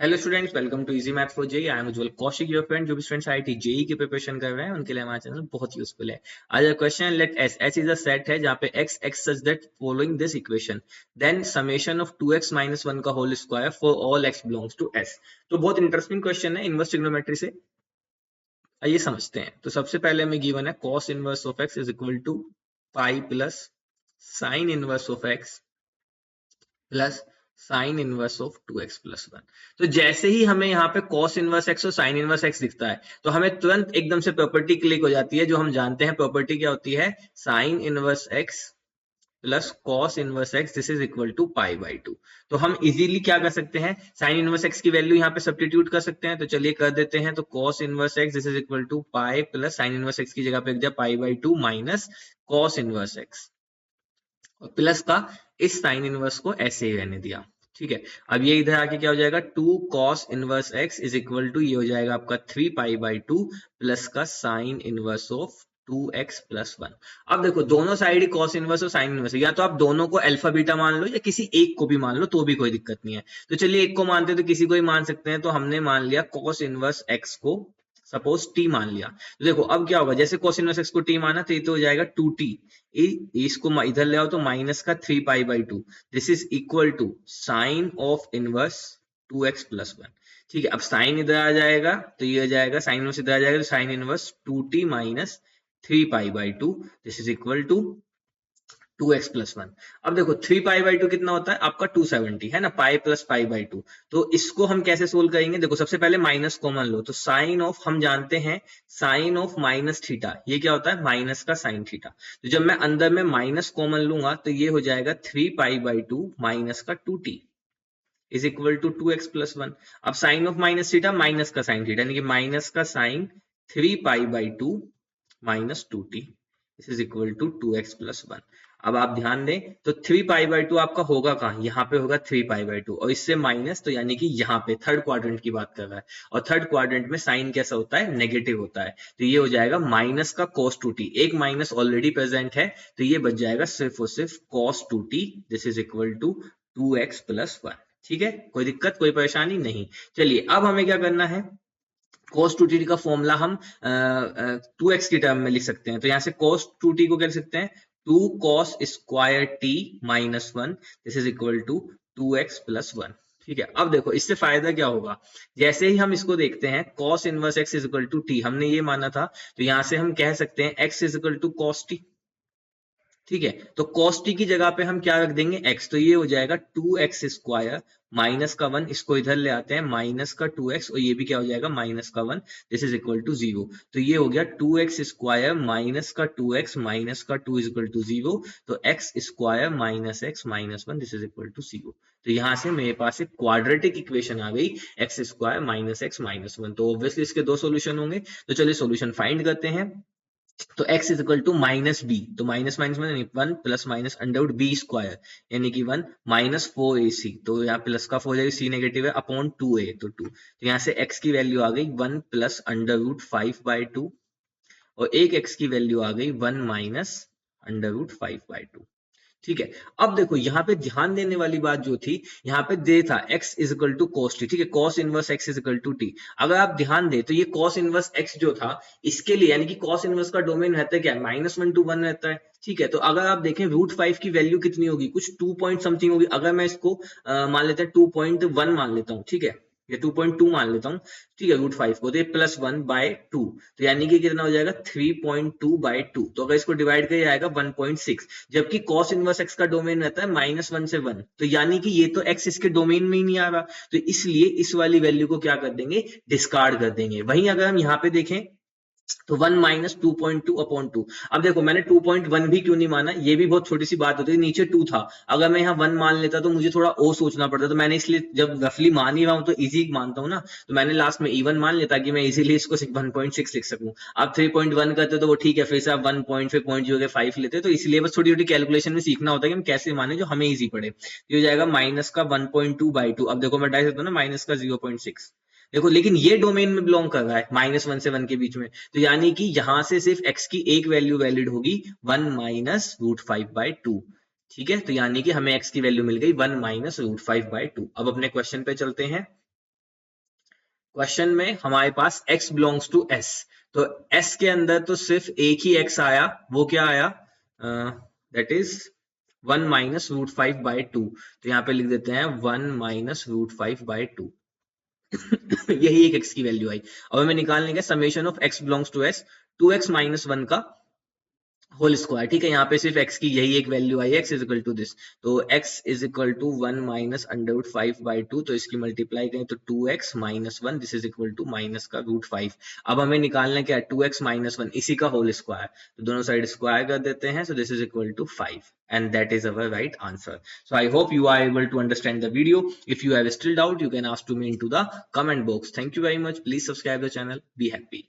Hello students, welcome to easy math for JEE. I am Ujjwal Kaushik, your friend. जो भी students IIT JEE की preparation कर रहे हैं उनके लिए हमारा चैनल बहुत यूजफुल है। आज का question, let S is a set है जहाँ पे x such that following this equation then summation of 2x minus 1 का whole square for all x belongs to s। तो बहुत इंटरेस्टिंग क्वेश्चन है इनवर्स ट्रिग्नोमेट्री से। आइए समझते हैं। तो सबसे पहले हमें गिवन है cos inverse of x is equal to pi plus sine inverse of x plus sine inverse of 2x plus 1। तो जैसे ही हमें यहाँ पे cos इनवर्स x और साइन इनवर्स x दिखता है तो हमें तुरंत एकदम से प्रॉपर्टी क्लिक हो जाती है। जो हम जानते हैं प्रॉपर्टी क्या होती है, sine inverse x plus cos inverse x this is equal to pi by 2। तो हम इजीली क्या कर सकते हैं, साइन इनवर्स x की वैल्यू यहाँ पे सब्स्टिट्यूट कर सकते हैं। तो चलिए कर देते हैं। तो cos inverse x this is equal to pi plus sine inverse x की जगह पे लिख दिया pi by 2 minus cos inverse x और प्लस का इस साइन इनवर्स को ऐसे ही रहने दिया। ठीक है, अब ये इधर आके क्या हो जाएगा, 2 cos inverse x is equal to ये हो जाएगा आपका 3 पाई बाई 2 प्लस का sine inverse of 2x plus 1। अब देखो दोनों साइड ही cos इनवर्स और साइन इनवर्स है, या तो आप दोनों को अल्फा बीटा मान लो या किसी एक को भी मान लो तो भी कोई दिक्कत नहीं है। तो चलिए एक को मानते हैं तो किसी को ही मान सकते हैं। तो हमने मान लिया cos इनवर्स x को सपोज t मान लिया। तो देखो अब क्या होगा, जैसे cos इनवर्स x को t माना तो ये तो हो जाएगा 2t, इसको इधर ले आओ तो माइनस का 3 pi by 2 this is equal to sine of inverse 2x plus 1। ठीक है, अब साइन इधर आ जाएगा तो ये हो जाएगा साइन इनवर्स इधर आ जाएगा तो sine inverse 2t minus 3 pi by 2 this is equal to 2x plus 1। अब देखो 3 पाई बाई 2 कितना होता है आपका 270 है ना, पाई प्लस पाई बाई 2। तो इसको हम कैसे सोल्व करेंगे, देखो सबसे पहले माइनस कॉमन लो। तो साइन ऑफ हम जानते हैं साइन ऑफ माइनस थीटा, ये क्या होता है माइनस का साइन थीटा। तो जब मैं अंदर में माइनस कॉमन लूंगा तो ये हो जाएगा 3 पाई बाई 2 माइनस का 2t is equal to 2x plus 1। अब sine of minus theta minus का साइन थीटा यानी कि माइनस का sine 3 pi by 2 minus 2t this is equal to 2x plus 1। अब आप ध्यान दें तो 3 पाई बाई 2 आपका होगा कहां, यहाँ पे होगा 3 पाई बाई 2 और इससे माइनस, तो यानी कि यहाँ पे थर्ड क्वाड्रेंट की बात कर रहा है। और थर्ड क्वाड्रेंट में साइन कैसा होता है, नेगेटिव होता है। तो ये हो जाएगा माइनस का cos 2t, एक माइनस ऑलरेडी प्रेजेंट है तो ये बच जाएगा सिर्फ और सिर्फ cos 2t this is equal to 2x plus 1। ठीक है, कोई दिक्कत कोई परेशानी नहीं। चलिए अब हमें क्या करना है, cos 2t का फॉर्मूला हम 2x की टर्म में लिख सकते हैं। तो यहां से cos 2t को क्या लिख सकते हैं, 2 cos square t minus 1 this is equal to 2x plus 1। ठीक है, अब देखो इससे फायदा क्या होगा, जैसे ही हम इसको देखते हैं cos inverse x is equal to t हमने ये माना था, तो यहां से हम कह सकते हैं x is equal to cos t। ठीक है, तो cos t की जगह पे हम क्या रख देंगे x, तो ये हो जाएगा 2x स्क्वायर माइनस का 1, इसको इधर ले आते हैं माइनस का 2x और ये भी क्या हो जाएगा माइनस का 1 दिस इज इक्वल टू 0। तो ये हो गया 2x स्क्वायर माइनस का 2x माइनस का 2 इज इक्वल टू 0। तो x square minus x minus 1 this is equal to 0। तो यहां से मेरे पास एक क्वाड्रेटिक इक्वेशन आ गई x square minus x minus 1। तो ऑब्वियसली इसके दो सोल्यूशन होंगे। तो चलिए सोल्यूशन फाइंड करते हैं। तो x is equal to minus B, तो माइनस माइनस में 1 plus minus under B square यानी कि 1 माइनस 4ac, तो यहाँ प्लस का 4 जाएगा, सी नेगेटिव है अपॉन 2a तो 2। तो यहाँ से x की वैल्यू आ गई 1 प्लस अंडर रूट 5 बाई 2 और एक x की वैल्यू आ गई 1 माइनस अंडर रूट 5 बाई 2। ठीक है, अब देखो यहाँ पे ध्यान देने वाली बात जो थी, यहाँ पे दे था x is equal to cos t। ठीक है, cos inverse x is equal to t। अगर आप ध्यान दे तो ये cos इनवर्स x जो था इसके लिए, यानी कि cos इनवर्स का डोमेन रहता है क्या, -1 to 1 रहता है। ठीक है, तो अगर आप देखें रूट 5 की वैल्यू कितनी होगी, कुछ 2 पॉइंट समथिंग होगी। अगर मैं इसको मान लेते हैं 2.1 मान लेता हूँ, ठीक है, या 2.2 मान लेता हूँ। ठीक है, रूट 5 को तो प्लस 1 बाय 2, तो यानी कि कितना हो जाएगा 3.2 बाय 2। तो अगर इसको डिवाइड किया जाएगा 1.6, जबकि cos इनवर्स x का डोमेन रहता है -1 से 1, तो यानी कि ये तो x इसके डोमेन में ही नहीं आ रहा, तो इसलिए इस वाली वैल्यू को क्या कर देंगे, डिस्कार्ड कर देंगे। वहीं अगर हम यहाँ पे देखें तो 1 माइनस 2.2 अपॉन 2। अब देखो मैंने 2.1 भी क्यों नहीं माना, ये भी बहुत छोटी सी बात होती है, नीचे 2 था, अगर मैं यहाँ 1 मान लेता तो मुझे थोड़ा और सोचना पड़ता। तो मैंने इसलिए जब रफली मान ही रहा हूं तो इजी मानता हूं ना, तो मैंने लास्ट में इवन मान लिया ताकि मैं इजीली इसको 1.6 लिख सकूं। आप 3.1 करते तो वो ठीक है, फिर से आप 1 पॉइंट फिर पॉइंट 0.5 लेते, तो इसलिए बस छोटी छोटी कैलकुलेशन में सीखना होता है कि हम कैसे माने जो हमें इजी पड़े। ये हो जाएगा माइनस का 1.2 बाई 2। अब देखो मैं डायरेक्ट सकता हूँ ना माइनस का 0.6, देखो लेकिन ये डोमेन में बिलोंग कर रहा है -1 से 1 के बीच में, तो यानी कि यहां से सिर्फ x की एक वैल्यू वैलिड होगी 1 माइनस रूट 5 बाई 2। ठीक है, तो यानी कि हमें x की वैल्यू मिल गई 1 माइनस रूट 5 बाई 2। अब अपने क्वेश्चन पे चलते हैं। क्वेश्चन में हमारे पास x बिलोंग्स टू s, तो s के अंदर तो सिर्फ एक ही x आया, वो क्या आया, that is 1 minus root 5 by 2, तो यहाँ पे लिख देते हैं 1 माइनस रूट 5 बाई 2। यही एक x की वैल्यू आई। अब हमें निकालने का summation of x belongs to s, 2x minus 1 का होल स्क्वायर, ठीक है। यहाँ पे सिर्फ x की यही एक वैल्यू आई, x is equal to this, तो x is equal to 1 minus under root 5 by 2, तो इसकी मल्टीप्लाई करें तो 2x minus 1, this is equal to minus का रूट 5। अब हमें निकालना क्या है, 2x माइनस 1, इसी का होल स्क्वायर, तो दोनों साइड स्क्वायर कर देते हैं, so this is equal to 5 and that is our right answer. So I hope you are able to understand the video. If you have still doubt, you can ask to me into the comment box. Thank you very much. Please subscribe the channel. Be happy.